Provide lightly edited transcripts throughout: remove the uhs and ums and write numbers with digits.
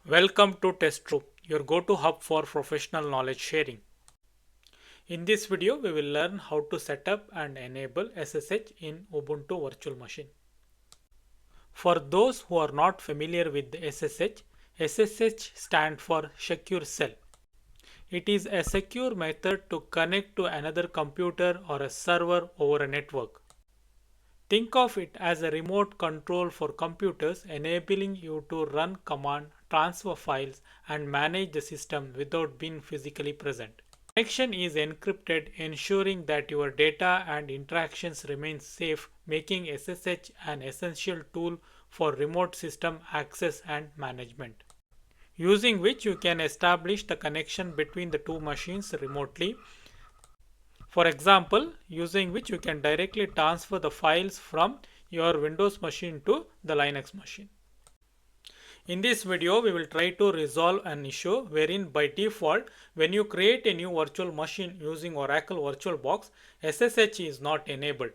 Welcome to Test Room, your go-to hub for professional knowledge sharing. In this video, we will learn how to set up and enable SSH in Ubuntu Virtual Machine. For those who are not familiar with the SSH stands for Secure Cell. It is a secure method to connect to another computer or a server over a network. Think of it as a remote control for computers, enabling you to run command, transfer files, and manage the system without being physically present. Connection is encrypted, ensuring that your data and interactions remain safe, making SSH an essential tool for remote system access and management, using which you can establish the connection between the two machines remotely. For example, using which you can directly transfer the files from your Windows machine to the Linux machine. In this video, we will try to resolve an issue wherein by default, when you create a new virtual machine using Oracle VirtualBox, SSH is not enabled.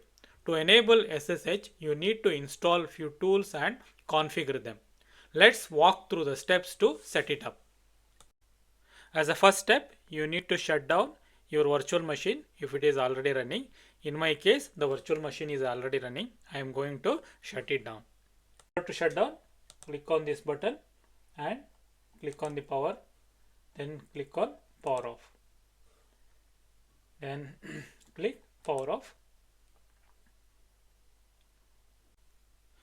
To enable SSH, you need to install few tools and configure them. Let's walk through the steps to set it up. As a first step, you need to shut down your virtual machine if it is already running. In my case, the virtual machine is already running. I am going to shut it down. To shut down, click on this button and click on the power, then click on power off, then click power off.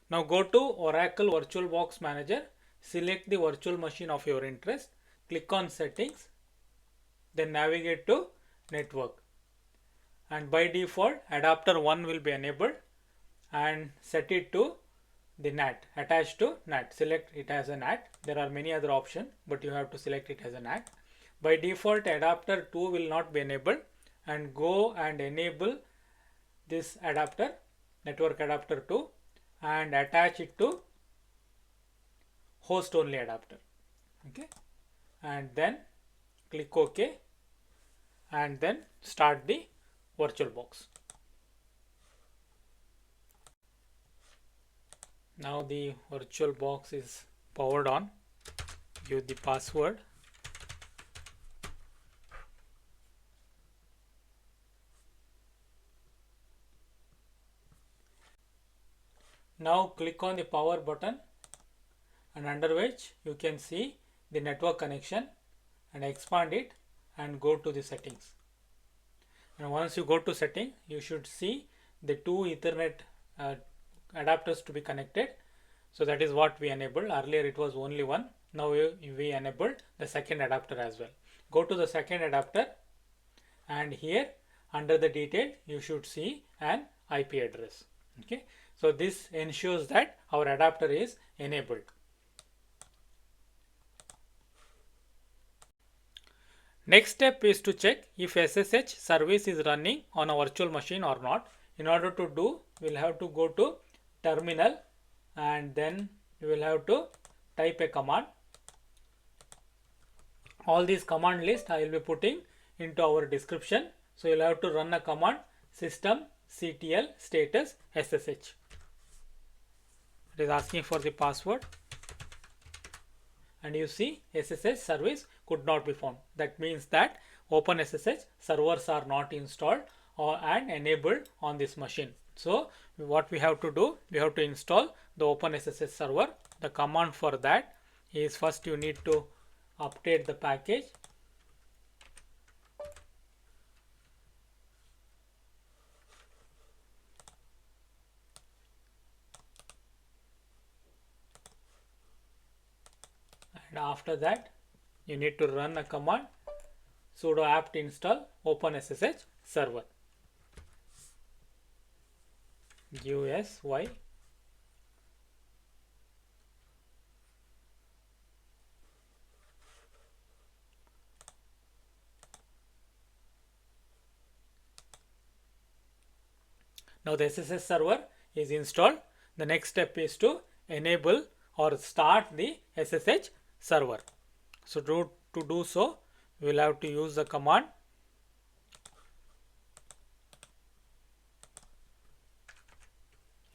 Now go to Oracle VirtualBox Manager, select the virtual machine of your interest, click on settings, then navigate to network, and by default adapter 1 will be enabled and set it to the NAT, attached to NAT. Select it as a NAT. There are many other options, but you have to select it as a NAT. By default adapter 2 will not be enabled, and go and enable this adapter, network adapter 2, and attach it to host only adapter. Okay, and then click OK, and then start the VirtualBox. Now the VirtualBox is powered on. Give the password. Now click on the power button, and under which you can see the network connection, and expand it and go to the settings. And once you go to setting, you should see the two Ethernet adapters to be connected. So that is what we enabled. Earlier it was only one. Now we enabled the second adapter as well. Go to the second adapter, and here under the detail you should see an IP address. Okay, so this ensures that our adapter is enabled. Next step is to check if SSH service is running on a virtual machine or not. In order to do, we'll have to go to terminal, and then you will have to type a command. All these command list I will be putting into our description. So you'll have to run a command systemctl status SSH. It is asking for the password, and you see SSH service could not be found. That means that OpenSSH servers are not installed and enabled on this machine. So what we have to do, we have to install the OpenSSH server. The command for that is, first you need to update the package. And after that you need to run a command sudo apt install OpenSSH server. Give sy. Now the SSH server is installed. The next step is to enable or start the SSH server. So to do so, we will have to use the command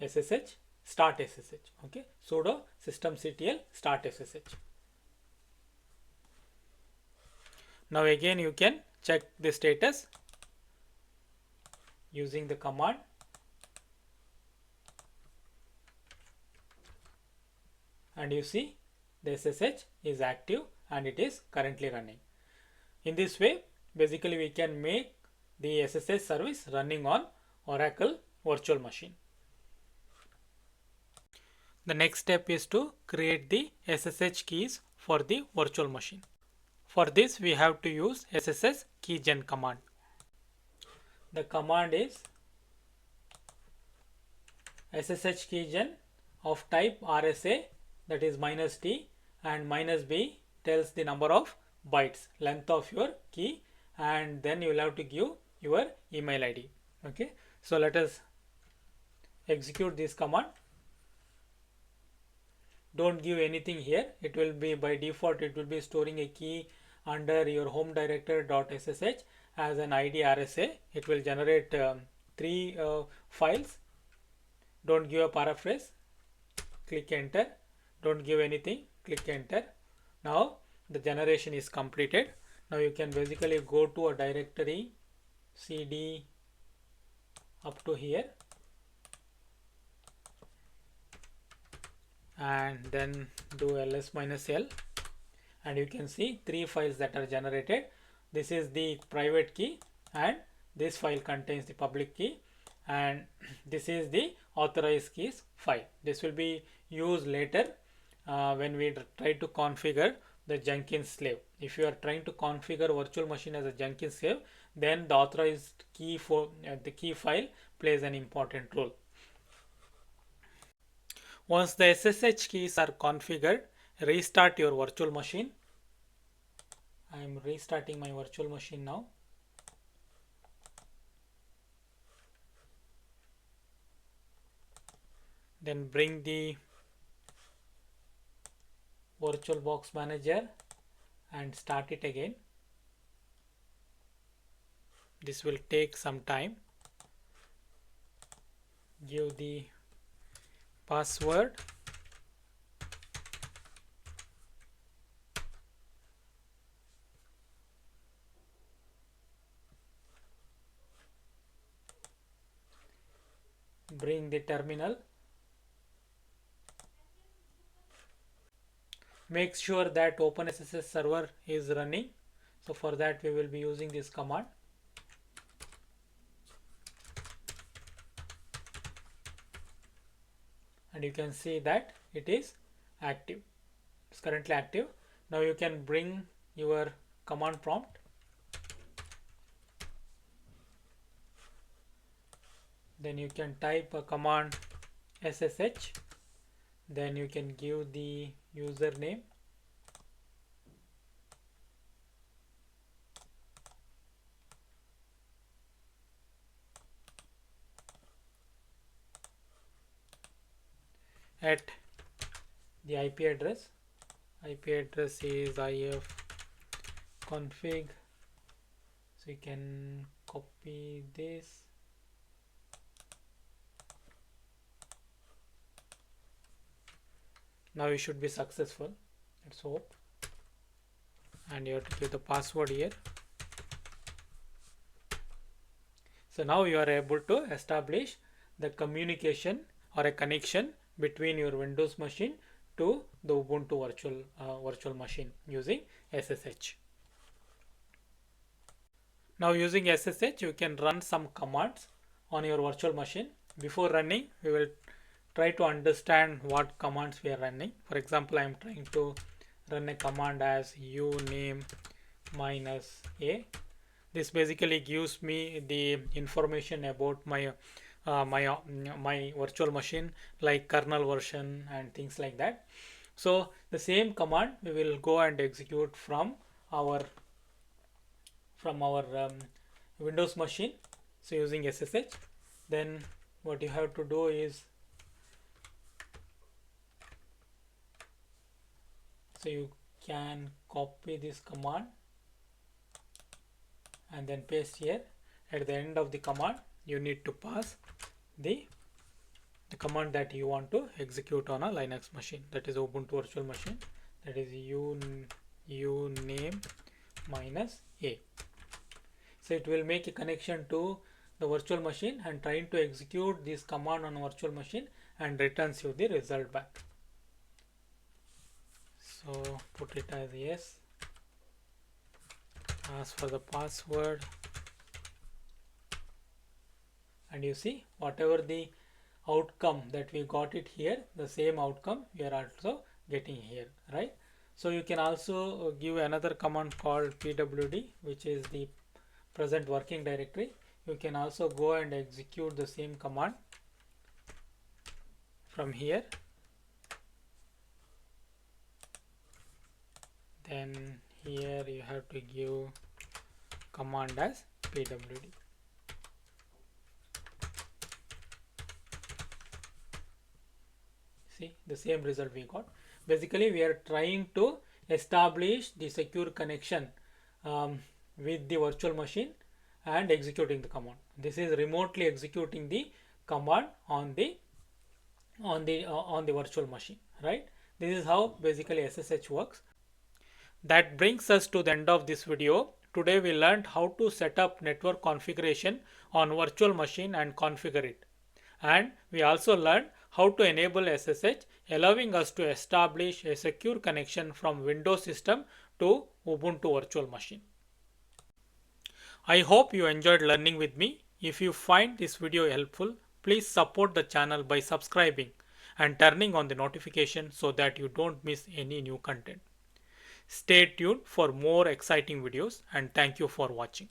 SSH start SSH. Okay, sudo systemctl start SSH. Now again you can check the status using the command, and you see the SSH is active and it is currently running. In this way, basically we can make the SSH service running on Oracle Virtual Machine. The next step is to create the SSH keys for the virtual machine. For this we have to use SSH keygen command. The command is SSH keygen of type RSA, that is -t, and -b tells the number of bytes, length of your key, and then you will have to give your email ID. Okay, so let us execute this command. Don't give anything here. It will be by default, it will be storing a key under your home directory.ssh as an ID RSA. It will generate 3 files. Don't give a paraphrase. Click enter. Don't give anything. Click enter. Now the generation is completed. Now you can basically go to a directory cd up to here, and then do ls-l, and you can see 3 files that are generated. This is the private key, and this file contains the public key, and this is the authorized keys file. This will be used later when we try to configure the Jenkins slave. If you are trying to configure virtual machine as a Jenkins slave, then the authorized key for the key file plays an important role. Once the SSH keys are configured, restart your virtual machine. I am restarting my virtual machine now. Then bring the VirtualBox Manager and start it again. This will take some time. Give the password. Bring the terminal. Make sure that OpenSSH server is running. So for that we will be using this command. And you can see that it is active. It's currently active. Now you can bring your command prompt. Then you can type a command SSH. Then you can give the username. At the IP address. IP address is ifconfig. So you can copy this. Now you should be successful. Let's hope. And you have to give the password here. So now you are able to establish the communication or a connection between your Windows machine to the Ubuntu virtual machine using SSH. Now using SSH you can run some commands on your virtual machine. Before running, we will try to understand what commands we are running. For example, I am trying to run a command as uname -a. This basically gives me the information about my my virtual machine, like kernel version and things like that. So the same command we will go and execute from our Windows machine. So using SSH, then what you have to do is, so you can copy this command and then paste here. At the end of the command, you need to pass the command that you want to execute on a Linux machine, that is Ubuntu virtual machine, that is uname -a. So it will make a connection to the virtual machine and trying to execute this command on virtual machine and returns you the result back. So put it as yes, ask for the password, and you see whatever the outcome that we got it here, the same outcome we are also getting here, right? So you can also give another command called pwd, which is the present working directory. You can also go and execute the same command from here. Then here you have to give command as pwd. See the same result we got. Basically we are trying to establish the secure connection with the virtual machine and executing the command. This is remotely executing the command on the virtual machine, right? This is how basically SSH works. That brings us to the end of this video. Today we learned how to set up network configuration on virtual machine and configure it. And we also learned how to enable SSH, allowing us to establish a secure connection from Windows system to Ubuntu Virtual Machine. I hope you enjoyed learning with me. If you find this video helpful, please support the channel by subscribing and turning on the notification so that you don't miss any new content. Stay tuned for more exciting videos, and thank you for watching.